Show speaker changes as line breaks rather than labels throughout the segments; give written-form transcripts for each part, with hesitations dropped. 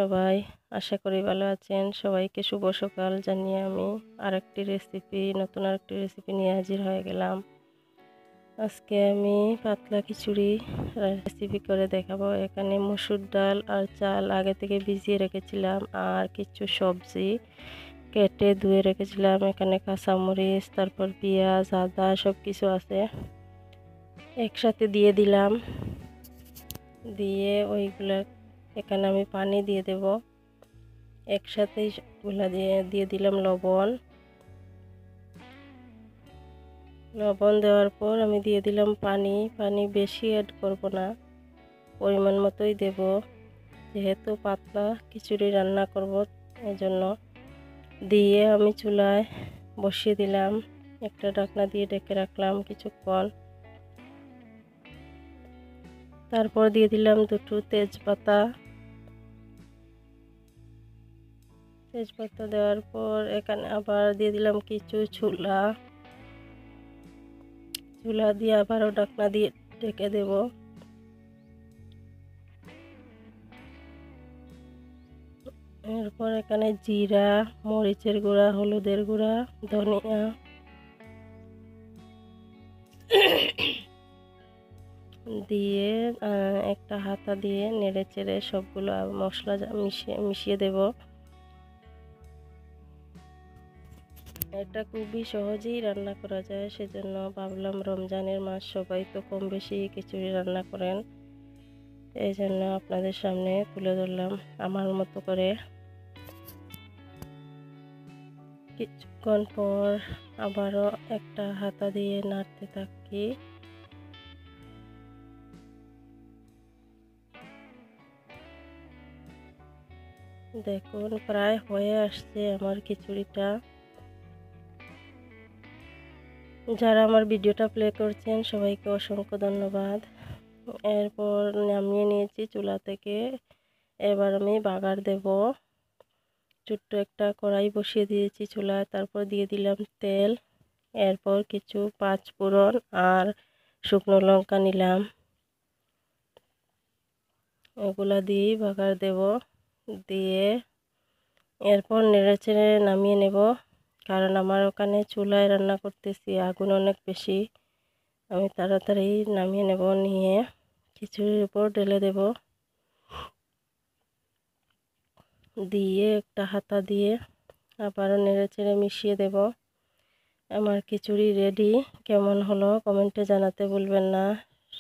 সবাই? আশা করি ভালো আছেন। সবাইকে শুভ সকাল জানিয়ে আমি নতুন আরেকটি রেসিপি নিয়ে হাজির হয়ে গেলাম। আজকে আমি পাতলা খিচুড়ি রেসিপি করে দেখাবো। এখানে মসুর ডাল আর চাল আগে থেকে ভিজিয়ে রেখেছিলাম, আর কিছু সবজি কেটে ধুয়ে রেখেছিলাম। এখানে কাঁচামরিচ, তারপর পেঁয়াজ, আদা সব কিছু আছে, একসাথে দিয়ে দিলাম। দিয়ে ওইগুলা এখানে আমি পানি দিয়ে দেব। একসাথেই সবগুলা দিয়ে দিলাম লবণ দেওয়ার পর আমি দিয়ে দিলাম পানি বেশি অ্যাড করব না, পরিমাণ মতোই দেব, যেহেতু পাতলা খিচুড়ি রান্না করব এজন্য। দিয়ে আমি চুলায় বসিয়ে দিলাম, একটা ঢাকনা দিয়ে ঢেকে রাখলাম কিছুক্ষণ। তারপর দিয়ে দিলাম দুটো তেজপাতা দেওয়ার পর এখানে আবার দিয়ে দিলাম কিছু ছোলা দিয়ে আবারও ঢাকনা দিয়ে ঢেকে দেব। এরপর এখানে জিরা, মরিচের গুঁড়া, হলুদের গুঁড়া, ধনিয়া দিয়ে একটা হাতা দিয়ে নেড়ে চেড়ে সবগুলো মশলা মিশিয়ে দেব। এটা খুবই সহজেই রান্না করা যায়, সেজন্য ভাবলাম রমজানের মাস, সবাই তো কম বেশি খিচুড়ি রান্না করেন, এই জন্য আপনাদের সামনে তুলে ধরলাম আমার মতো করে। কিছুক্ষণ পর আবারও একটা হাতা দিয়ে নাড়তে থাকি। দেখুন প্রায় হয়ে আসছে আমার খিচুড়িটা। যারা আমার ভিডিওটা প্লে করছেন সবাইকে অসংখ্য ধন্যবাদ। এরপর নামিয়ে নিয়েছি চুলা থেকে। এবার আমি বাগার দেব। ছোট্ট একটা কড়াই বসিয়ে দিয়েছি চুলায়, তারপর দিয়ে দিলাম তেল। এরপর কিছু পাঁচ ফোড়ন আর শুকনো লঙ্কা নিলাম, এগুলা দিয়েই বাগার দেব। দিয়ে এরপর নেড়েচেড়ে নামিয়ে নেব, কারণ আমার ওখানে চুলায় রান্না করতেছি, আগুন অনেক বেশি। আমি তাড়াতাড়ি নামিয়ে নেব, নিয়ে খিচুড়ির উপর ঢেলে দেব। দিয়ে একটা হাতা দিয়ে আবারও নেড়েচেড়ে মিশিয়ে দেব। আমার খিচুড়ি রেডি। কেমন হলো কমেন্টে জানাতে ভুলবেন না।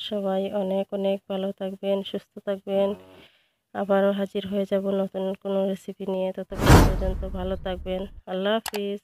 সবাই অনেক অনেক ভালো থাকবেন, সুস্থ থাকবেন। আবারও হাজির হয়ে যাব নতুন কোনো রেসিপি নিয়ে। ততক্ষণ পর্যন্ত ভালো থাকবেন। আল্লাহ হাফিজ।